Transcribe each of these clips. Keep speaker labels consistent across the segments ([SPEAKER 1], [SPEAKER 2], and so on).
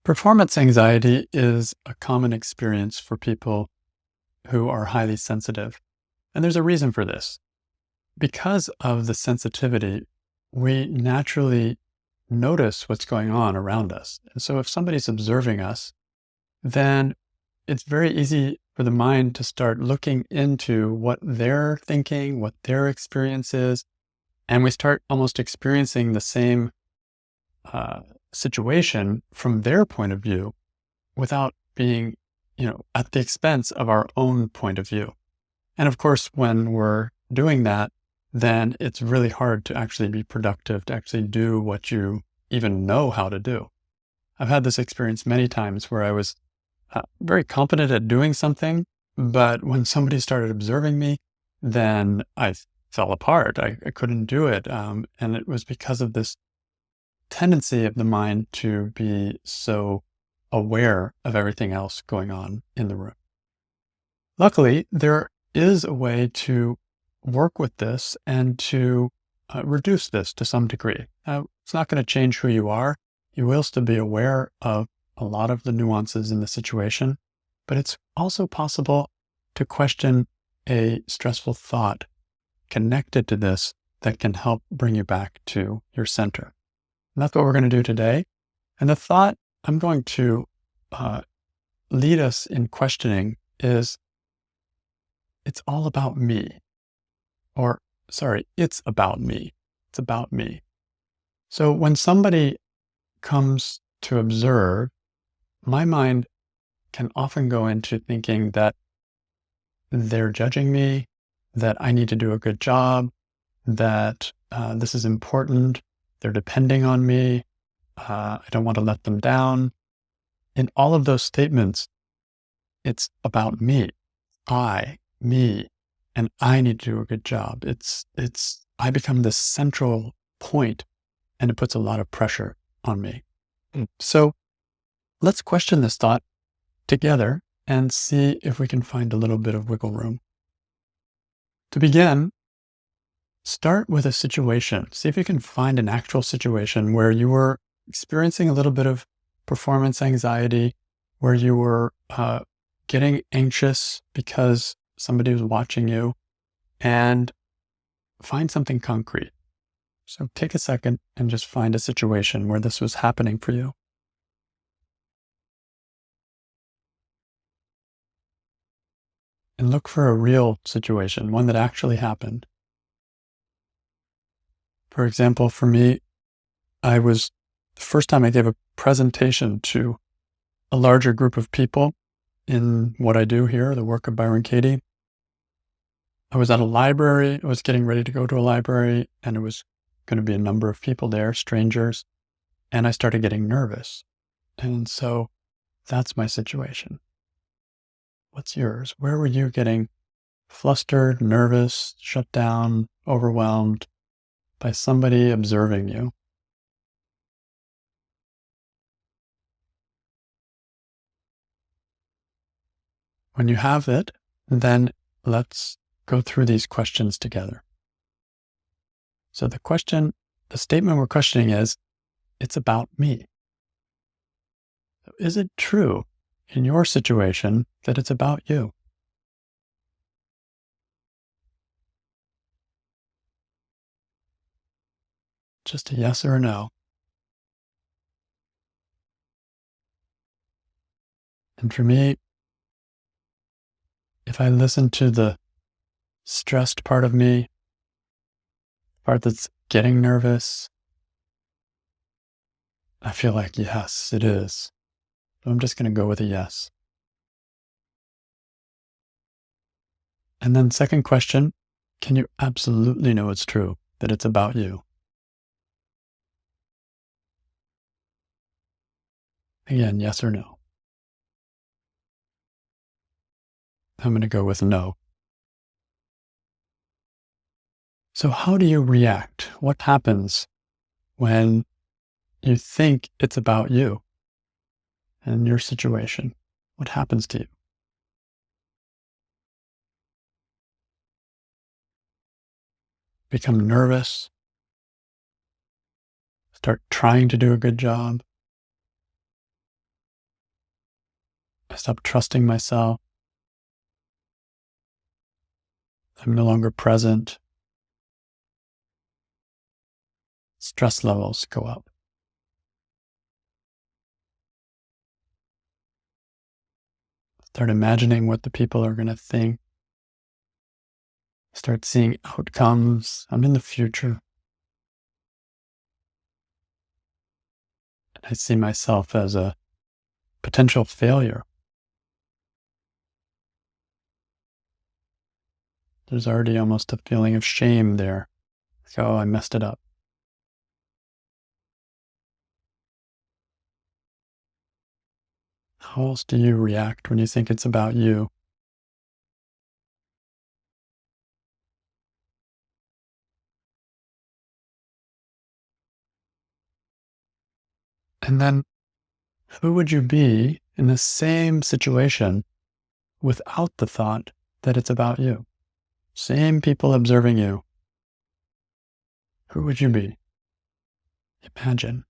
[SPEAKER 1] Performance anxiety is a common experience for people who are highly sensitive. And there's a reason for this. Because of the sensitivity, we naturally notice what's going on around us. And so if somebody's observing us, then it's very easy for the mind to start looking into what they're thinking, what their experience is. And we start almost experiencing the same uh, situation from their point of view without being, at the expense of our own point of view. And of course, when we're doing that, then it's really hard to actually be productive, to actually do what you even know how to do. I've had this experience many times where I was very competent at doing something, but when somebody started observing me, then I fell apart. I couldn't do it. And it was because of this tendency of the mind to be so aware of everything else going on in the room. Luckily, there is a way to work with this and to reduce this to some degree. Now, it's not going to change who you are. You will still be aware of a lot of the nuances in the situation, but it's also possible to question a stressful thought connected to this that can help bring you back to your center. And that's what we're going to do today. And the thought I'm going to lead us in questioning is, it's all about me. Or, sorry, it's about me. It's about me. So when somebody comes to observe, my mind can often go into thinking that they're judging me, that I need to do a good job, that this is important, they're depending on me, I don't want to let them down. In all of those statements, it's about me, me, and I need to do a good job. I become the central point, and it puts a lot of pressure on me. So let's question this thought together and see if we can find a little bit of wiggle room. To begin, start with a situation. See if you can find an actual situation where you were experiencing a little bit of performance anxiety, where you were getting anxious because somebody was watching you, and find something concrete. So take a second and just find a situation where this was happening for you. And look for a real situation, one that actually happened. For example, for me, the first time I gave a presentation to a larger group of people in what I do here, the Work of Byron Katie. I was at a library. I was getting ready to go to a library, and it was going to be a number of people there, strangers, and I started getting nervous. And so that's my situation. What's yours? Where were you getting flustered, nervous, shut down, overwhelmed by somebody observing you? When you have it, then let's go through these questions together. So the statement we're questioning is, it's about me. So is it true in your situation that it's about you? Just a yes or a no. And for me, if I listen to the stressed part of me, part that's getting nervous, I feel like, yes, it is. So I'm just going to go with a yes. And then second question, can you absolutely know it's true, that it's about you? Again, yes or no. I'm going to go with no. So how do you react? What happens when you think it's about you and your situation? What happens to you? Become nervous? Start trying to do a good job? stop trusting myself. I'm no longer present. Stress levels go up. Start imagining what the people are going to think. Start seeing outcomes. I'm in the future. And I see myself as a potential failure. There's already almost a feeling of shame there. Like, oh, I messed it up. How else do you react when you think it's about you? And then who would you be in the same situation without the thought that it's about you? Same people observing you. Who would you be? Imagine.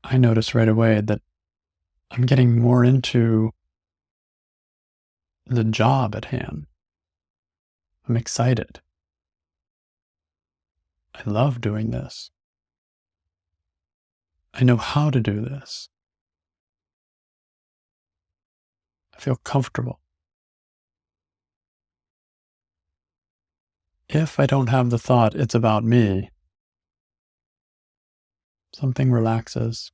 [SPEAKER 1] I notice right away that I'm getting more into the job at hand. I'm excited. I love doing this. I know how to do this. I feel comfortable. If I don't have the thought, it's about me, something relaxes.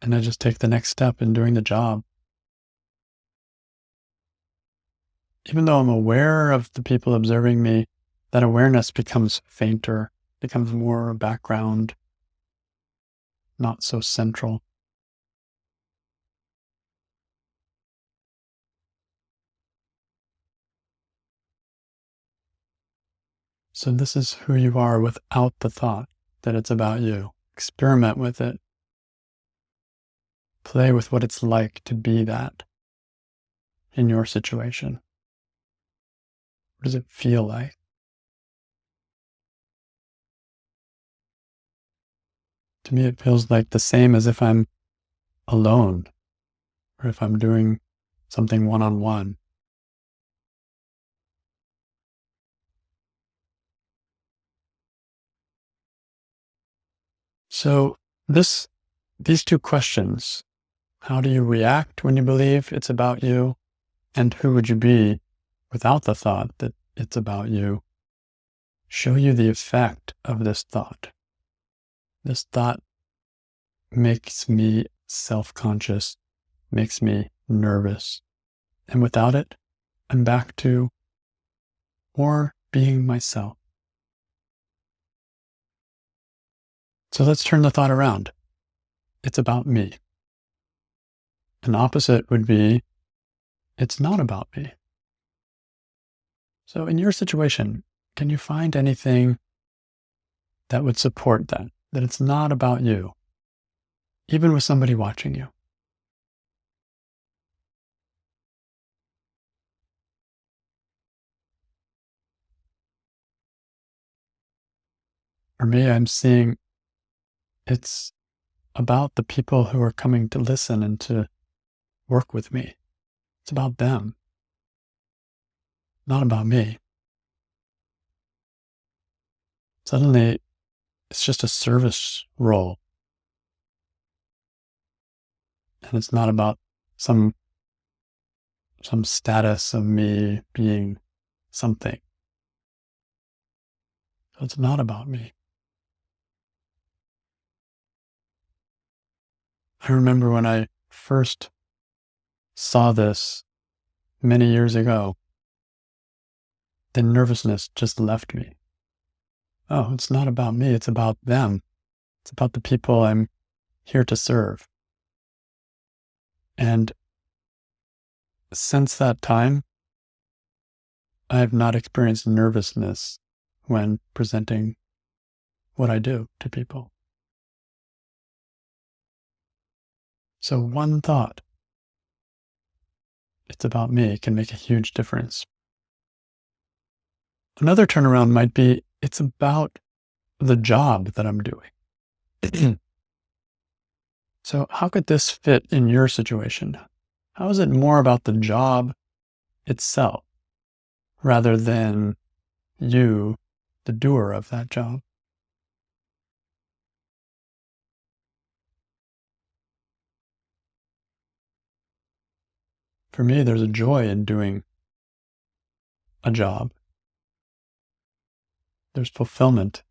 [SPEAKER 1] And I just take the next step in doing the job. Even though I'm aware of the people observing me, that awareness becomes fainter, becomes more background, not so central. So this is who you are without the thought that it's about you. Experiment with it. Play with what it's like to be that in your situation. What does it feel like? To me, it feels like the same as if I'm alone or if I'm doing something one-on-one. So these two questions, how do you react when you believe it's about you? And who would you be without the thought that it's about you? Show you the effect of this thought. This thought makes me self-conscious, makes me nervous. And without it, I'm back to more being myself. So let's turn the thought around. It's about me. An opposite would be, it's not about me. So in your situation, can you find anything that would support that it's not about you, even with somebody watching you? For me, I'm seeing it's about the people who are coming to listen and to work with me. It's about them, not about me. Suddenly, it's just a service role. And it's not about some status of me being something. So it's not about me. I remember when I first saw this many years ago, the nervousness just left me. Oh, it's not about me. It's about them. It's about the people I'm here to serve. And since that time, I have not experienced nervousness when presenting what I do to people. So one thought it's about me can make a huge difference. Another turnaround might be it's about the job that I'm doing. So, how could this fit in your situation? How is it more about the job itself rather than you, the doer of that job? For me, there's a joy in doing a job. There's fulfillment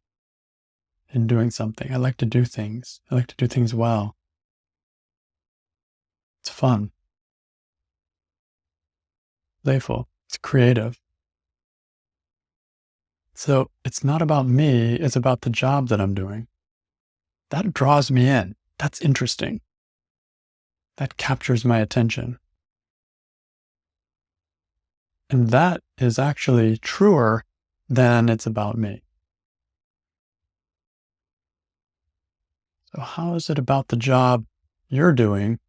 [SPEAKER 1] in doing something. I like to do things. I like to do things well. It's fun, playful, it's creative. So it's not about me, it's about the job that I'm doing. That draws me in. That's interesting. That captures my attention. And that is actually truer than it's about me. So, how is it about the job you're doing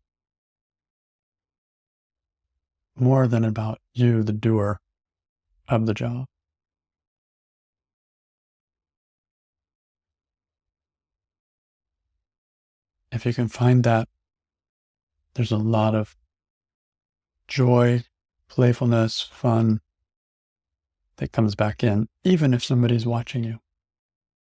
[SPEAKER 1] more than about you, the doer of the job? If you can find that, there's a lot of joy, playfulness, fun that comes back in, even if somebody's watching you.